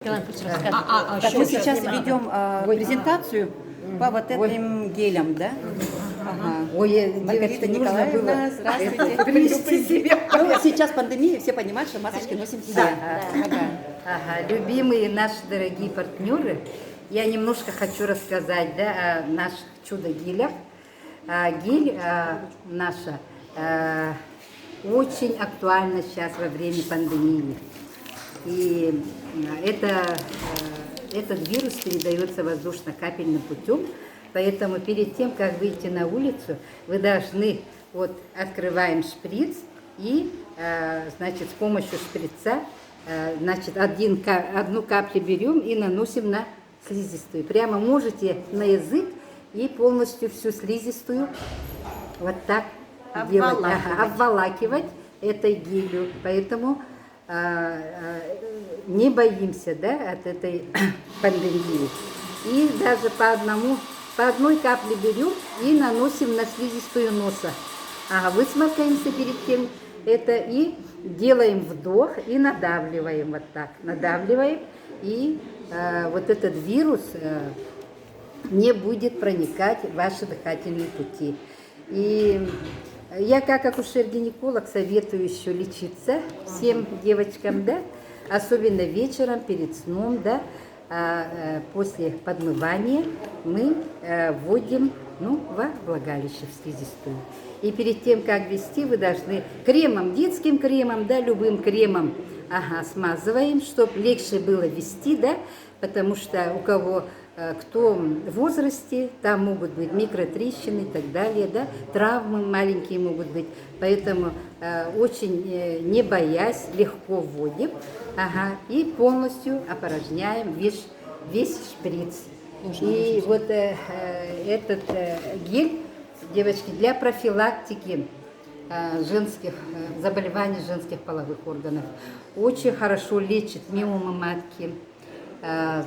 Так, мы сейчас ведем презентацию по вот этим гелям, да? Ага. Ой, Маргарита девочки, Николаевна, здравствуйте. привести себе. Ну, сейчас пандемия, все понимают, что масочки носим все. Ага, любимые наши дорогие партнеры, я немножко хочу рассказать, да, о наших чудо-гелях. Гель наша очень актуальна сейчас во время пандемии. И этот вирус передается воздушно-капельным путем, поэтому перед тем, как выйти на улицу, вы должны, вот, открываем шприц и, значит, с помощью шприца, значит, одну каплю берем и наносим на слизистую. Прямо можете на язык и полностью всю слизистую вот так делать, обволакивать этой гелью. Поэтому не боимся, да, от этой пандемии. И даже по одной капле берем и наносим на слизистую носа. Высморкаемся перед тем это и делаем вдох и надавливаем вот так. Надавливаем, и вот этот вирус не будет проникать в ваши дыхательные пути. И я как акушер-гинеколог советую еще лечиться всем девочкам, да, особенно вечером, перед сном, да, после подмывания мы вводим, во влагалище, в слизистую. И перед тем, как ввести, вы должны кремом, детским кремом, да, любым кремом, смазываем, чтобы легче было ввести, да, потому что у кого кто в возрасте, там могут быть микротрещины и так далее, да, травмы маленькие могут быть, поэтому очень не боясь, легко вводим, и полностью опорожняем весь шприц. И вот этот гель, девочки, для профилактики женских заболеваний женских половых органов очень хорошо лечит миому матки,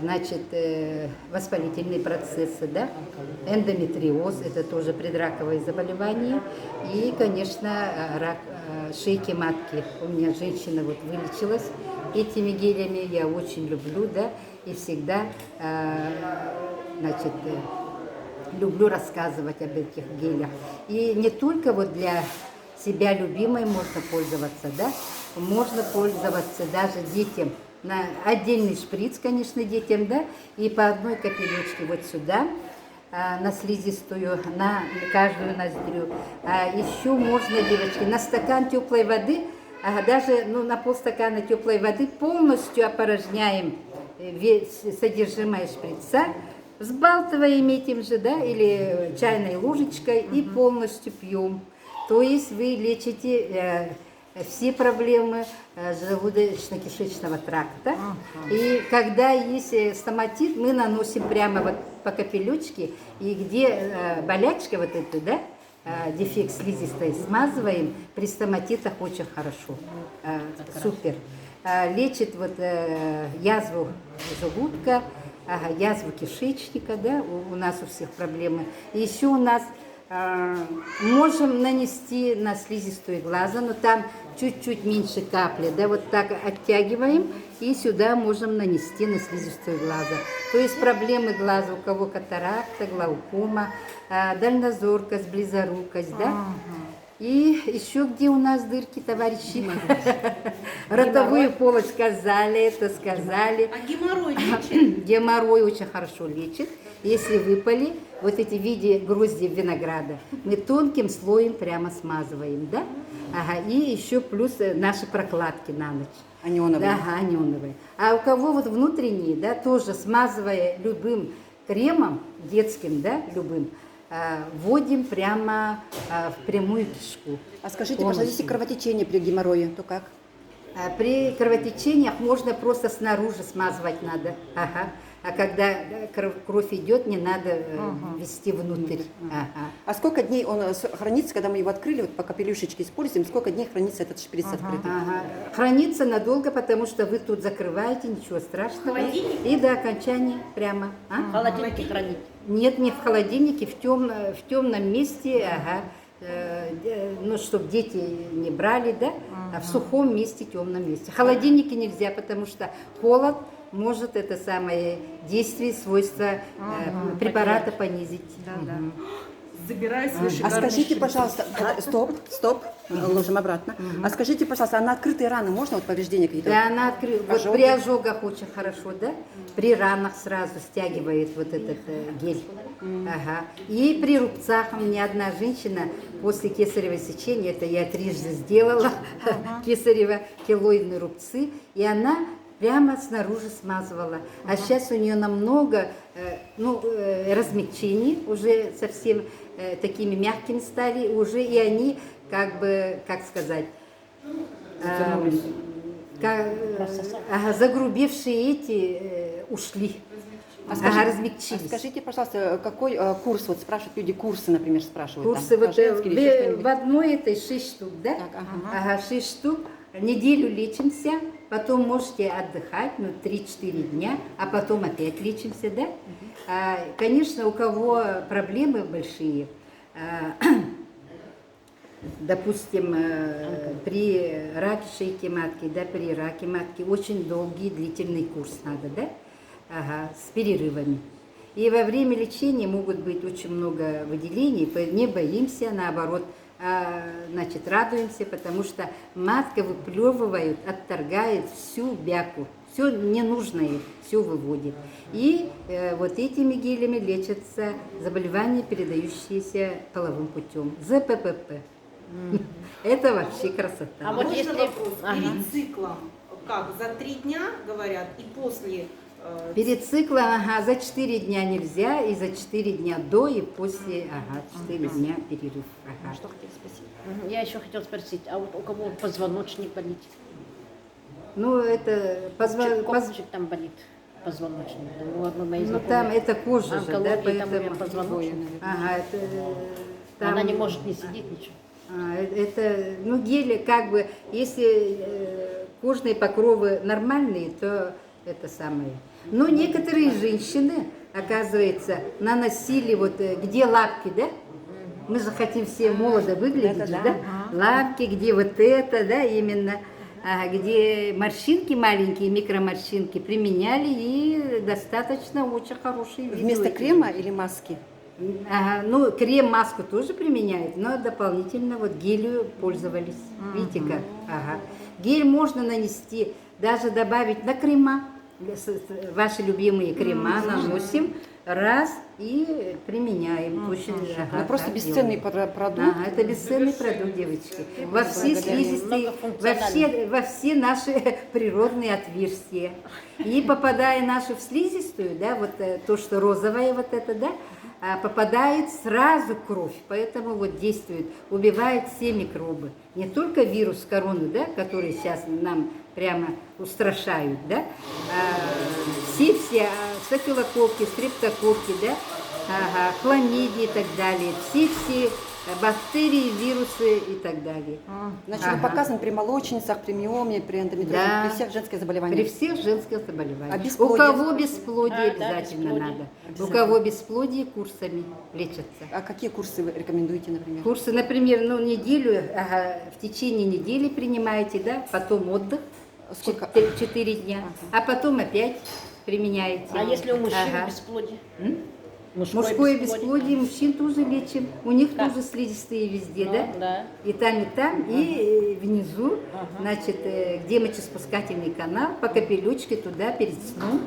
значит, воспалительные процессы, да, эндометриоз, это тоже предраковые заболевания, и, конечно, рак шейки матки. У меня женщина вот вылечилась этими гелями, я очень люблю, да, и всегда, значит, люблю рассказывать об этих гелях. И не только вот для себя любимой можно пользоваться, да, можно пользоваться даже детям. На отдельный шприц, конечно, детям, да, и по одной капелечке вот сюда, на слизистую, на каждую ноздрю. Еще можно, девочки, на стакан теплой воды, даже на полстакана теплой воды полностью опорожняем содержимое шприца, взбалтываем этим же, да, или чайной ложечкой и полностью пьем. То есть вы лечите все проблемы желудочно-кишечного тракта. И когда есть стоматит, мы наносим прямо вот по капелечке, и где болячка вот эта, да, дефект слизистой, смазываем, при стоматитах очень хорошо, супер. Лечит вот язву желудка, язву кишечника, да, у нас у всех проблемы. И еще у нас можем нанести на слизистую глаза, но там чуть-чуть меньше капли, да, вот так оттягиваем, и сюда можем нанести на слизистую глаза. То есть проблемы глаза, у кого катаракта, глаукома, дальнозоркость, близорукость, да. И еще где у нас дырки, товарищи? Ротовую полость сказали, это сказали. А геморрой лечит? Геморрой очень хорошо лечит. Если выпали вот эти в виде грозди винограда, мы тонким слоем прямо смазываем, да? И еще плюс наши прокладки на ночь. Анионовые. Да, анионовые. А у кого вот внутренние, да, тоже смазывая любым кремом, детским, да, любым, вводим прямо в прямую кишку. А скажите, пожалуйста, если кровотечение при геморрое, то как? При кровотечениях можно просто снаружи смазывать надо. А когда кровь идет, не надо ввести внутрь. А сколько дней он хранится, когда мы его открыли, вот по капелюшечке используем, сколько дней хранится этот шприц открытый? Хранится надолго, потому что вы тут закрываете, ничего страшного. И до окончания прямо. В холодильнике хранить? Нет, не в холодильнике, в темном месте, чтобы дети не брали, да, а в сухом месте, темном месте. В холодильнике нельзя, потому что холод может это самое действие, свойства препарата понизить. Мгм. Забирай свой А шикарный скажите, шрифт. пожалуйста, стоп, ложим обратно. А скажите, пожалуйста, а на открытые раны можно вот повреждения какие-то? Да, она вот Ожоги? при ожогах очень хорошо, да? При ранах сразу стягивает вот этот гель. Ага. И при рубцах у меня одна женщина после кесарево сечения, это я трижды сделала, кесарево келоидные рубцы, и она прямо снаружи смазывала. А сейчас у нее намного размягчений, уже совсем такими мягкими стали, уже и они как бы, как сказать, загрубевшие эти ушли. Размягчились. Скажите, пожалуйста, какой курс, вот спрашивают люди, курсы, например, спрашивают. Курсы там, вот по-женски или еще в что-нибудь? одной этой 6 штук, да? Так, ага. Ага, 6 штук. Неделю лечимся, потом можете отдыхать, 3-4 дня, а потом опять лечимся, да? Конечно, у кого проблемы большие, допустим, при раке шейки матки, да, при раке матки очень долгий длительный курс надо, да? Ага, с перерывами. И во время лечения могут быть очень много выделений, не боимся, наоборот, значит, радуемся, потому что матка выплевывает, отторгает всю бяку, все ненужное, все выводит. И вот этими гелями лечатся заболевания, передающиеся половым путем, ЗППП. Это вообще красота. А вот Можно если... вопрос? Ага. Перед циклом, как, за 3 дня, говорят, и после... Перед циклом, за 4 дня нельзя, и за 4 дня до, и после, 4 дня перерыв. Ага. Что хотели спросить? Я еще хотела спросить, а вот у кого позвоночник болит? Ну, это Копчик там болит, позвоночник. У одной моей ну, там знакомой это кожа же, да, онкология, там у поэтому... нее позвоночник. Ага, это... там- Она не может не сидеть ничего. Это, гели как бы, если кожные покровы нормальные, то это самое. Но некоторые женщины, оказывается, наносили вот где лапки, да? Мы же хотим все молодо выглядеть, Это же, да. да? Лапки, где вот это, да, именно, где морщинки маленькие, микроморщинки применяли, и достаточно очень хорошие Вместо видео. крема или маски? Крем-маску тоже применяют, но дополнительно вот гелью пользовались. Видите как? Ага. Гель можно нанести, даже добавить на крема. Ваши любимые крема наносим раз и применяем. Очень, Ну, просто так бесценный делаем. продукт. Ага, это бесценный продукт, девочки. Во все слизистые, во все наши природные отверстия. И попадая нашу в слизистую, да, вот то, что розовое вот это, да, попадает сразу кровь, поэтому вот действует, убивает все микробы. Не только вирус короны, да, который сейчас нам прямо устрашают, да, все стафилококки, стрептококки, да, хламидии и так далее, все бактерии, вирусы и так далее. Значит, он показан при молочницах, при миоме, при эндометриозе, Да. при всех женских При заболеваниях. всех женских заболеваниях. А У бесплодие? кого бесплодие Да, обязательно бесплодие. надо. У Обязательно. кого бесплодие курсами лечатся. А какие курсы вы рекомендуете, например? Курсы, например, неделю, в течение недели принимаете, да, потом отдых, Сколько? 4 дня, а потом опять применяете. А если у мужчин Ага. бесплодие? М? Мужское бесплодие, мужчин тоже лечим. У них Как? тоже слизистые везде, Ну, да? да. И там, и внизу, значит, где мочеспускательный канал, по капелючке туда перед сном.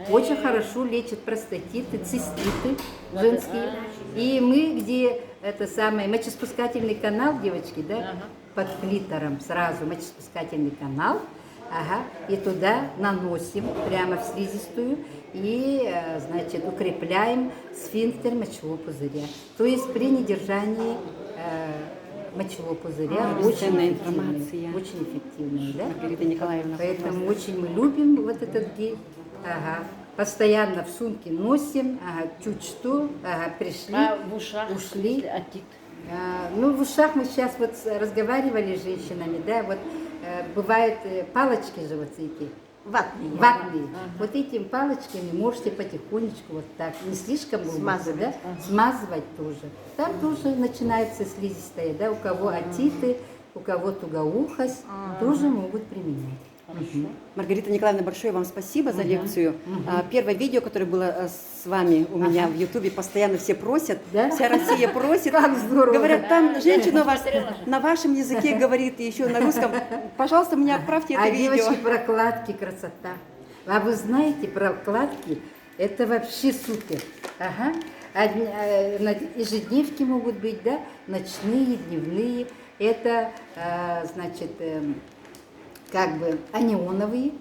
Очень хорошо лечат простатиты, циститы женские. И мы, где это самое, мочеспускательный канал, девочки, да, под клитором сразу мочеспускательный канал, и туда наносим прямо в слизистую и, значит, укрепляем сфинктер мочевого пузыря. То есть при недержании мочевого пузыря бесценная очень эффективный, информация. очень эффективный, да? Маргарита Николаевна. Поэтому очень мы любим вот этот гель. Постоянно в сумке носим, чуть что, пришли, А в ушах? ушли. Если отит? В ушах мы сейчас вот разговаривали с женщинами, да, вот бывают палочки же вот эти, ватные. Вот этими палочками можете потихонечку вот так, не слишком глубоко, да, смазывать тоже. Там тоже начинается слизистая, да, у кого отиты, у кого тугоухость, тоже могут применять. Маргарита Николаевна, большое вам спасибо за лекцию. Первое видео, которое было с вами у меня в Ютубе, постоянно все просят, Да? вся Россия просит. Как здорово. Говорят, там женщина у вас Посмотрела же. на вашем языке говорит, и еще на русском. Пожалуйста, мне отправьте это А видео. девочки, прокладки, красота. А вы знаете, прокладки, это вообще супер. Ага. Ежедневки могут быть, да, ночные, дневные. Это, значит, как бы анионовые,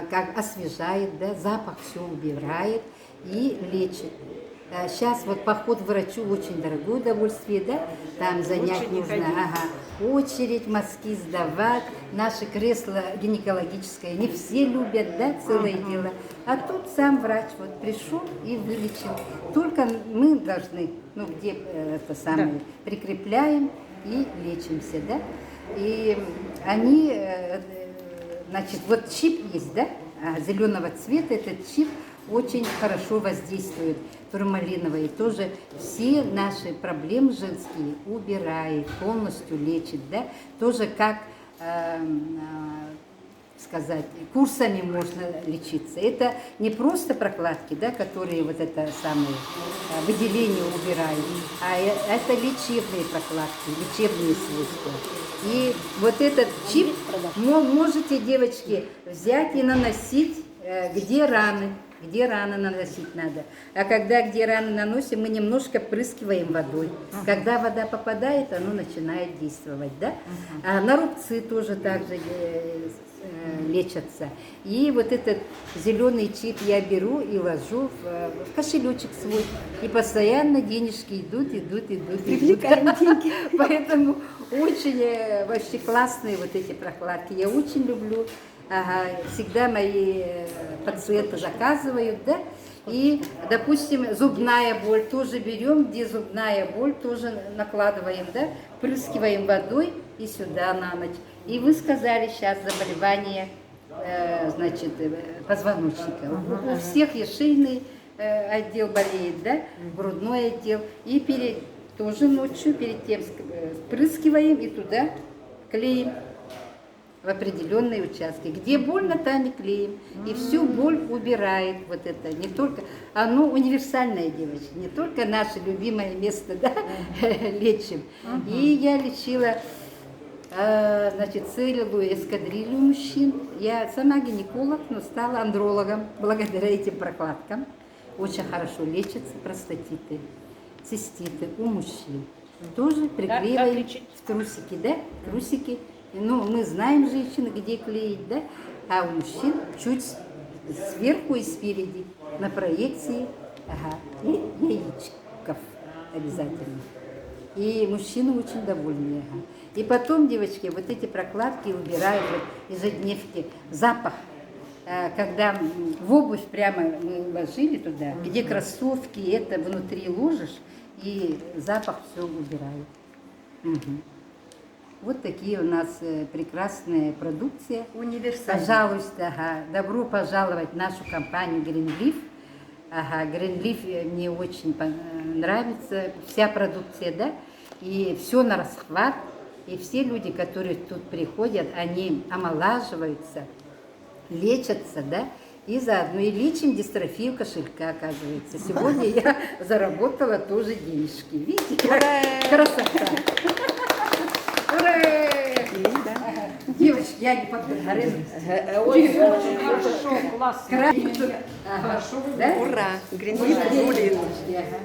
как освежает, да, запах все убирает и лечит. Сейчас вот поход к врачу очень дорогое удовольствие, да, там занять Лучше не нужно, ходить. очередь, мазки сдавать, наше кресло гинекологическое не все любят, да, целое дело. А тут сам врач вот пришел и вылечил. Только мы должны, ну где это самое, прикрепляем и лечимся, да. И они, значит, вот чип есть, да, зеленого цвета, этот чип очень хорошо воздействует, турмалиновый, тоже все наши проблемы женские убирает, полностью лечит, да, тоже как сказать, курсами можно лечиться. Это не просто прокладки, да, которые вот это самое выделение убирают, а это лечебные прокладки, лечебные свойства. И вот этот чип можете, девочки, взять и наносить, где раны наносить надо. А когда где раны наносим, мы немножко прыскиваем водой. Когда вода попадает, оно начинает действовать, да? А на рубцы тоже так же лечатся. И вот этот зеленый чип я беру и ложу в кошелечек свой. И постоянно денежки идут. Привлекаем деньги. Поэтому очень вообще классные вот эти прокладки. Я очень люблю. Ага, всегда мои пациенты заказывают, да, и, допустим, зубная боль тоже берем, где зубная боль, тоже накладываем, да, впрыскиваем водой и сюда на ночь. И вы сказали сейчас заболевание, значит, позвоночника. У всех и шейный отдел болеет, да, грудной отдел, и тоже ночью перед тем впрыскиваем и туда клеим в определенные участки. Где больно, там и клеим. И всю боль убирает вот это. Не только, оно универсальное, девочки, не только наше любимое место, да, лечим. И я лечила, значит, целую эскадрилью мужчин. Я сама гинеколог, но стала андрологом благодаря этим прокладкам. Очень хорошо лечатся простатиты, циститы у мужчин. Тоже приклеиваем лечить? в трусики, да, трусики. Ну, мы знаем женщин, где клеить, да, а у мужчин чуть сверху и спереди на проекции, и яичков обязательно. И мужчины очень довольны. И потом, девочки, вот эти прокладки убирают вот ежедневки, запах. Когда в обувь прямо мы ложили туда, где кроссовки, это внутри ложишь, и запах все убирает. Вот такие у нас прекрасные продукции. Универсальные. Пожалуйста, добро пожаловать в нашу компанию Greenleaf. Greenleaf мне очень нравится, вся продукция, да, и все на расхват. И все люди, которые тут приходят, они омолаживаются, лечатся, да, и заодно и лечим дистрофию кошелька, оказывается. Сегодня я заработала тоже денежки. Видите, как красота. Ура! Девочки, я не поблагодарена. Ой, очень хорошо, классно. Хорошо, да? Ура! Гринлиф будет. Ага.